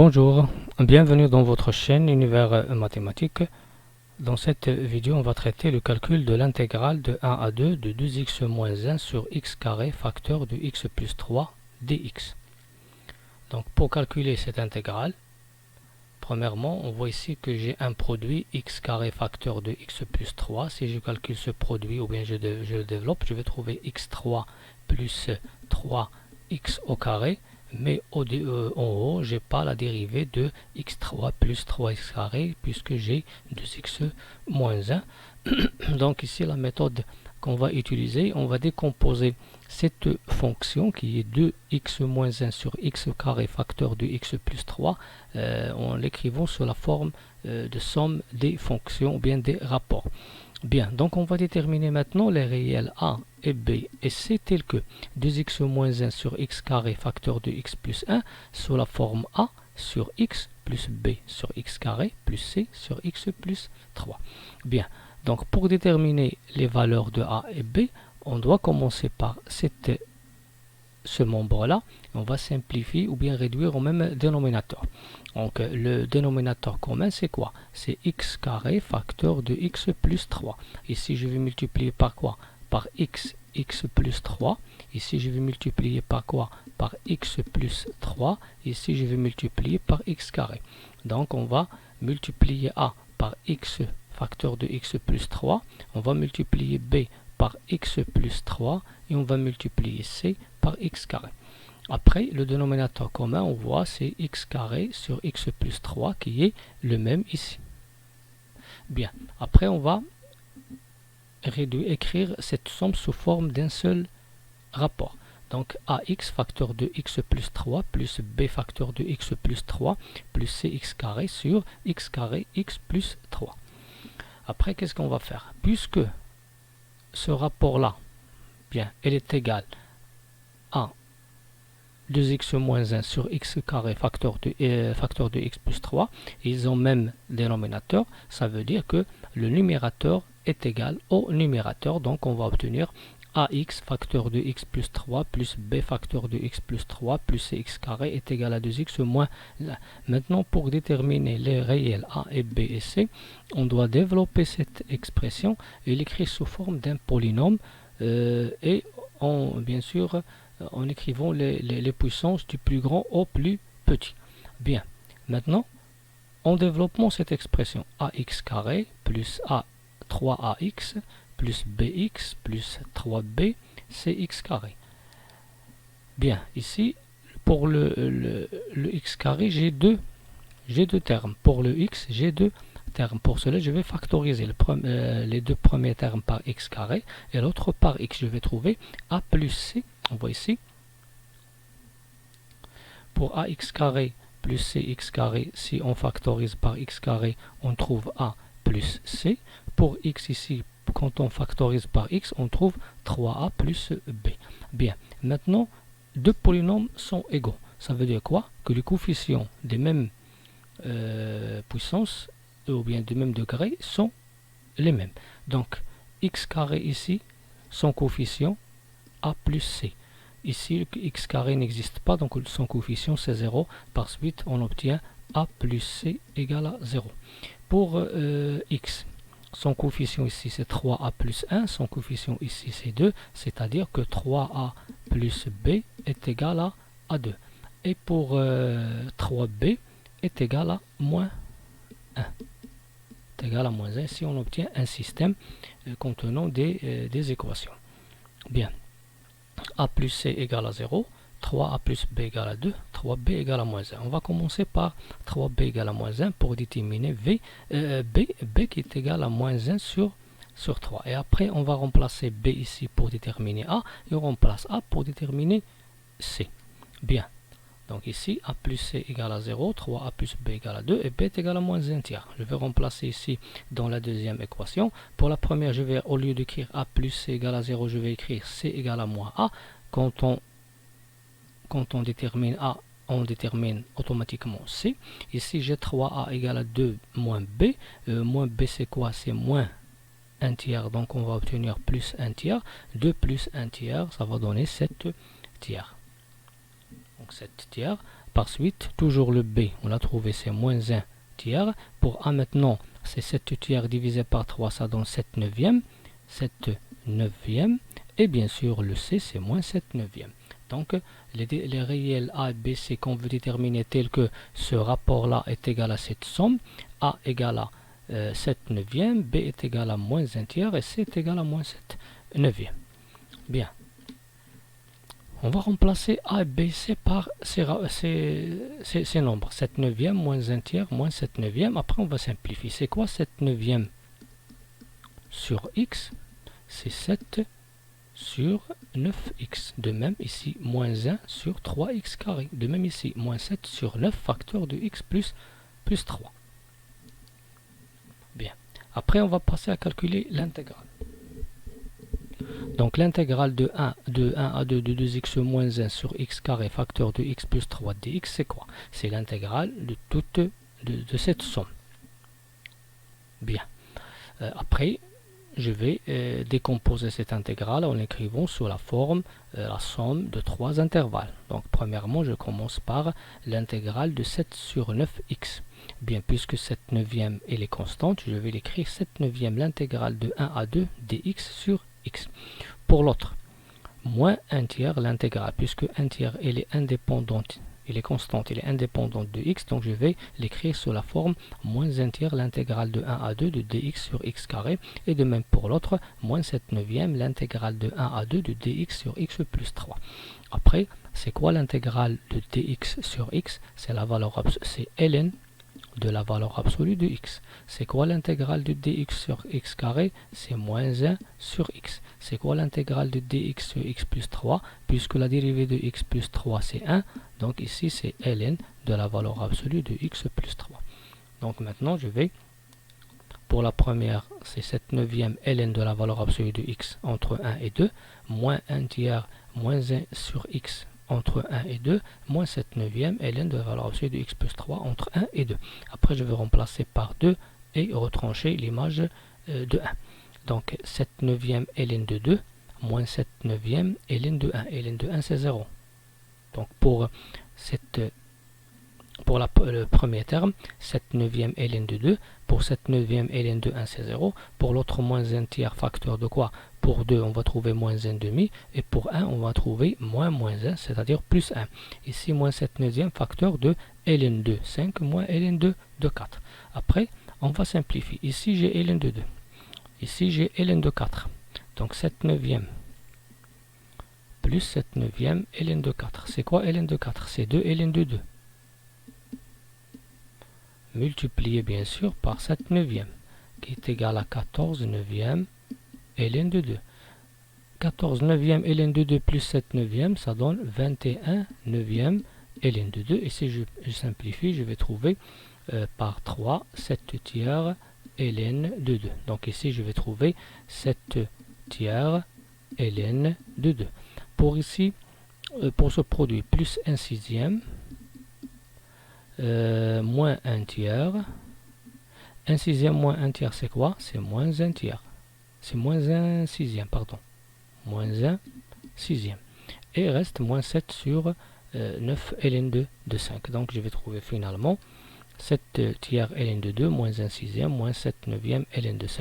Bonjour, bienvenue dans votre chaîne Univers Mathématiques. Dans cette vidéo, on va traiter le calcul de l'intégrale de 1 à 2 de 2x moins 1 sur x carré facteur de x plus 3 dx. Donc pour calculer cette intégrale, premièrement, on voit ici que j'ai un produit x carré facteur de x plus 3. Si je calcule ce produit ou bien je le développe, je vais trouver x3 plus 3x au carré. Mais en haut, j'ai pas la dérivée de x3 plus 3x carré puisque j'ai 2x moins 1. Donc ici, la méthode qu'on va utiliser, on va décomposer cette fonction qui est 2x moins 1 sur x carré facteur de x plus 3 en l'écrivant sous la forme de somme des fonctions ou bien des rapports. Bien, donc on va déterminer maintenant les réels a et b et c tels que 2x moins 1 sur x carré facteur de x plus 1 sous la forme a sur x plus b sur x carré plus c sur x plus 3. Bien, donc pour déterminer les valeurs de a et b, on doit commencer par ce membre-là. On va simplifier ou bien réduire au même dénominateur. Donc le dénominateur commun c'est quoi? C'est x carré facteur de x plus 3. Ici je vais multiplier par quoi? Par x plus 3. Ici je vais multiplier par quoi? Par x plus 3. Ici je vais multiplier par x carré. Donc on va multiplier a par x facteur de x plus 3. On va multiplier b par x plus 3 et on va multiplier c par x carré. Après, le dénominateur commun, on voit, c'est x carré sur x plus 3 qui est le même ici. Bien, après on va écrire cette somme sous forme d'un seul rapport. Donc ax facteur de x plus 3 plus b facteur de x plus 3 plus cx carré sur x carré x plus 3. Après, qu'est-ce qu'on va faire? Puisque ce rapport-là, bien, elle est égale à 2x moins 1 sur x carré facteur de x plus 3, ils ont même dénominateur, ça veut dire que le numérateur est égal au numérateur, donc on va obtenir ax facteur de x plus 3 plus b facteur de x plus 3 plus cx carré est égal à 2x moins 1. Maintenant, pour déterminer les réels a et b et c, on doit développer cette expression et l'écrire sous forme d'un polynôme et bien sûr en écrivant les puissances du plus grand au plus petit. Bien, maintenant, en développant cette expression ax carré plus a 3ax plus bx plus 3b cx carré. Bien, ici, pour le x carré, j'ai deux termes. Pour le x, j'ai deux termes. Pour cela, je vais factoriser les deux premiers termes par x carré et l'autre par x. Je vais trouver a plus c. On voit ici, pour ax carré plus cx carré, si on factorise par x carré, on trouve a plus c. Pour x ici, quand on factorise par x, on trouve 3a plus b. Bien, maintenant, deux polynômes sont égaux. Ça veut dire quoi? Que les coefficients des mêmes puissances, ou bien du même degré, sont les mêmes. Donc, x carré ici, son coefficient a plus c. Ici, le x carré n'existe pas, donc son coefficient c'est 0. Par suite, on obtient a plus c égale à 0. Pour x, son coefficient ici c'est 3a plus 1, son coefficient ici c'est 2, c'est-à-dire que 3a plus b est égal à 2. Et pour 3b est égal à moins 1. Est égal à moins 1 si on obtient un système contenant des équations. Bien. A plus c égale à 0, 3a plus b égale à 2, 3b égale à moins 1. On va commencer par 3b égale à moins 1 pour déterminer b qui est égal à moins 1 sur 3. Et après, on va remplacer b ici pour déterminer a et on remplace a pour déterminer c. Bien. Donc ici, a plus c égale à 0, 3a plus b égale à 2 et b est égal à moins 1 tiers. Je vais remplacer ici dans la deuxième équation. Pour la première, je vais, au lieu d'écrire a plus c égale à 0, je vais écrire c égale à moins a. Quand on détermine a, on détermine automatiquement c. Ici, j'ai 3a égale à 2 moins b. Moins b, c'est quoi? C'est moins 1 tiers. Donc, on va obtenir plus 1 tiers. 2 plus 1 tiers, ça va donner 7 tiers. donc 7 tiers. Par suite, toujours le b, on l'a trouvé, c'est moins 1 tiers. Pour a maintenant, c'est 7 tiers divisé par 3, ça donne 7 neuvièmes. 7 neuvièmes. Et bien sûr, le c, c'est moins 7 neuvièmes. Donc, les réels a et b, c qu'on veut déterminer tel que ce rapport-là est égal à cette somme. A égale à 7 neuvièmes, b est égal à moins 1 tiers et c est égal à moins 7 neuvièmes. Bien. On va remplacer a et b, c par ces nombres. 7 neuvièmes, moins 1 tiers, moins 7 neuvièmes. Après, on va simplifier. C'est quoi 7 neuvièmes sur x? C'est 7 sur 9x. De même ici, moins 1 sur 3x carré. De même ici, moins 7 sur 9 facteur de x plus 3. Bien. Après, on va passer à calculer l'intégrale. Donc l'intégrale de 1 à 2 de 2x moins 1 sur x carré facteur de x plus 3 dx, c'est quoi? C'est l'intégrale de cette somme. Bien. Après, je vais décomposer cette intégrale en écrivant sous la forme la somme de 3 intervalles. Donc premièrement, je commence par l'intégrale de 7 sur 9x. Bien, puisque 7 neuvième elle est constante, je vais l'écrire 7 neuvième l'intégrale de 1 à 2 dx sur x. Pour l'autre, moins 1 tiers l'intégrale, puisque 1 tiers elle est indépendante, elle est constante, elle est indépendante de x, donc je vais l'écrire sous la forme moins 1 tiers l'intégrale de 1 à 2 de dx sur x carré, et de même pour l'autre, moins 7 neuvième l'intégrale de 1 à 2 de dx sur x plus 3. Après, c'est quoi l'intégrale de dx sur x? C'est la valeur c'est ln de la valeur absolue de x. C'est quoi l'intégrale de dx sur x carré? C'est moins 1 sur x. C'est quoi l'intégrale de dx sur x plus 3? Puisque la dérivée de x plus 3 c'est 1, donc ici c'est ln de la valeur absolue de x plus 3. Donc maintenant je vais, pour la première c'est 7 neuvième ln de la valeur absolue de x entre 1 et 2, moins 1 tiers moins 1 sur x entre 1 et 2, moins 7 neuvième ln de la valeur absolue de x plus 3 entre 1 et 2. Après, je vais remplacer par 2 et retrancher l'image de 1. Donc, 7 neuvième ln de 2, moins 7 neuvième ln de 1. ln de 1, c'est 0. Donc, pour le premier terme, 7 neuvième ln de 2. Pour 7 neuvième ln de 1, c'est 0. Pour l'autre, moins 1 tiers facteur de quoi? Pour 2, on va trouver moins 1 demi. Et pour 1, on va trouver moins 1, c'est-à-dire plus 1. Ici, moins 7 neuvième facteur de ln de 5 moins ln de 4. Après, on va simplifier. Ici, j'ai ln de 2. Ici, j'ai ln de 4. Donc, 7 neuvième plus 7 neuvième ln de 4. C'est quoi ln de 4? C'est 2 ln de 2. Multiplié bien sûr par 7 neuvième, qui est égal à 14 neuvième ln de 2. 14 neuvième ln de 2 plus 7 neuvième, ça donne 21 neuvième ln de 2. Et si je simplifie, je vais trouver par 3 7 tiers ln de 2. Donc ici, je vais trouver 7 tiers ln de 2. Pour ici, pour ce produit, plus 1 sixième, moins 1 tiers. 1 sixième moins 1 tiers, c'est quoi? C'est moins 1 tiers. C'est moins 1 sixième, pardon. Moins 1 sixième. Et reste moins 7 sur 9 ln de 5. Donc je vais trouver finalement 7 tiers ln de 2 moins 1 sixième moins 7 neuvième ln de 5.